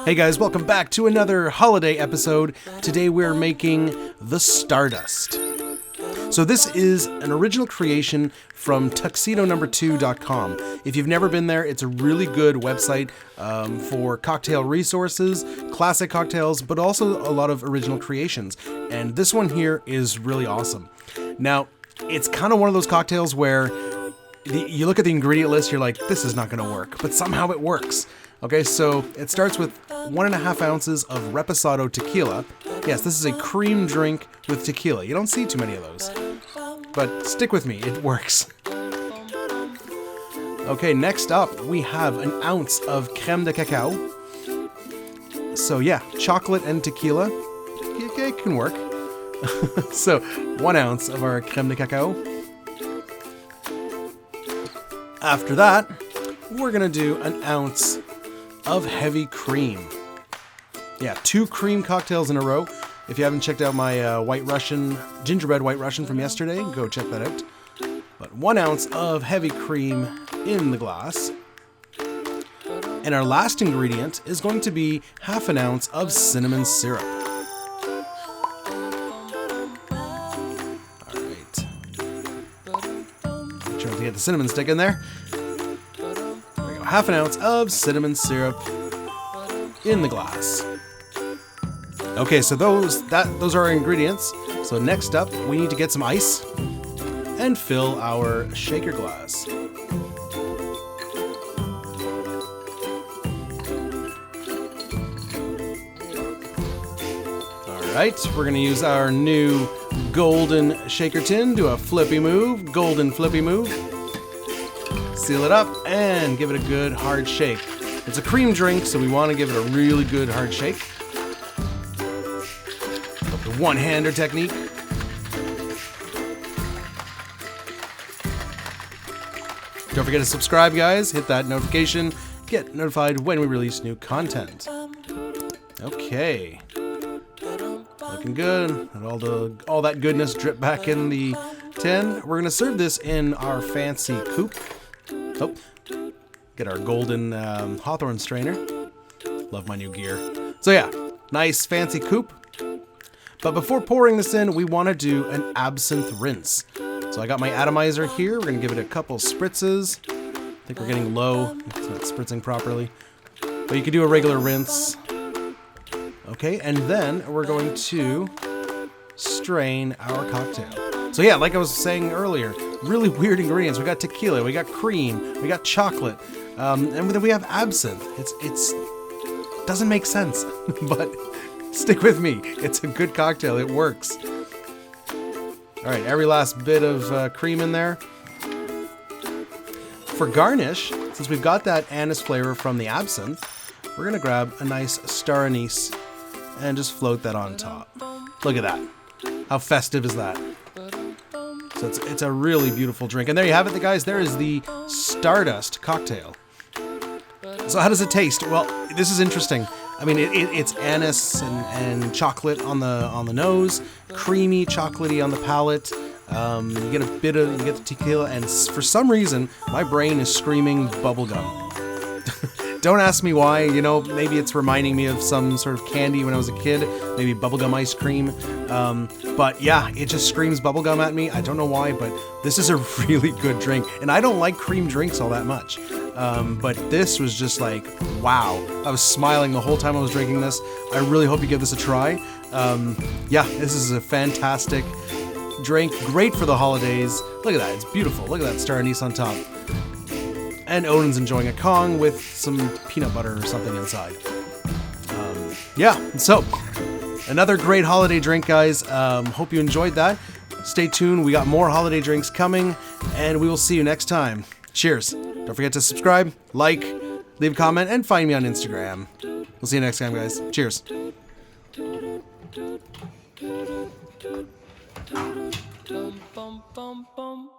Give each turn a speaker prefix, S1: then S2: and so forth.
S1: Hey guys, welcome back to another holiday episode. Today we're making the Stardust. So this is an original creation from tuxedo2.com. If you've never been there, it's a really good website for cocktail resources, classic cocktails, but also a lot of original creations. And this one here is really awesome. Now, it's kind of one of those cocktails where you look at the ingredient list, you're like, this is not going to work, but somehow it works. Okay, so it starts with 1.5 ounces of Reposado Tequila. Yes, this is a cream drink with tequila. You don't see too many of those. But stick with me, it works. Okay, next up, we have 1 ounce of Crème de Cacao. So yeah, chocolate and tequila. It can work. So, 1 ounce of our Crème de Cacao. After that, we're gonna do 1 ounce of heavy cream. Yeah, 2 cream cocktails in a row. If you haven't checked out my White Russian, gingerbread White Russian from yesterday, go check that out. But 1 ounce of heavy cream in the glass. And our last ingredient is going to be 1/2 ounce of cinnamon syrup. Alright. Make sure to get the cinnamon stick in there. 1/2 ounce of cinnamon syrup in the glass. Okay, so those are our ingredients. So next up, we need to get some ice and fill our shaker glass. Alright, we're gonna use our new golden shaker tin, do a flippy move, golden flippy move. Seal it up and give it a good hard shake. It's a cream drink, so we want to give it a really good hard shake. The one-hander technique. Don't forget to subscribe, guys. Hit that notification. Get notified when we release new content. Okay. Looking good. And all that goodness drip back in the tin. We're going to serve this in our fancy coupe. Oh, get our golden Hawthorne strainer. Love my new gear. So yeah, nice fancy coupe. But before pouring this in, we want to do an Absinthe Rinse. So I got my atomizer here. We're going to give it a couple spritzes. I think we're getting low. It's not spritzing properly. But you could do a regular rinse. Okay, and then we're going to strain our cocktail. So yeah, like I was saying earlier, really weird ingredients. We got tequila, we got cream, we got chocolate, and then we have absinthe. It's doesn't make sense, but stick with me. It's a good cocktail. It works. All right, every last bit of cream in there. For garnish, since we've got that anise flavor from the absinthe, we're gonna grab a nice star anise and just float that on top. Look at that. How festive is that? So it's a really beautiful drink. And there you have it, guys. There is the Stardust cocktail. So how does it taste? Well, this is interesting. I mean, it's anise and chocolate on the nose, creamy, chocolatey on the palate. You get the tequila, and for some reason, my brain is screaming bubblegum. Don't ask me why, you know, maybe it's reminding me of some sort of candy when I was a kid, maybe bubblegum ice cream. But yeah, it just screams bubblegum at me. I don't know why, but this is a really good drink. And I don't like cream drinks all that much. But this was just like, wow. I was smiling the whole time I was drinking this. I really hope you give this a try. Yeah, this is a fantastic drink. Great for the holidays. Look at that, it's beautiful. Look at that star anise on top. And Odin's enjoying a Kong with some peanut butter or something inside. Yeah, so another great holiday drink, guys. Hope you enjoyed that. Stay tuned. We got more holiday drinks coming, and we will see you next time. Cheers. Don't forget to subscribe, like, leave a comment, and find me on Instagram. We'll see you next time, guys. Cheers. Bum, bum, bum, bum.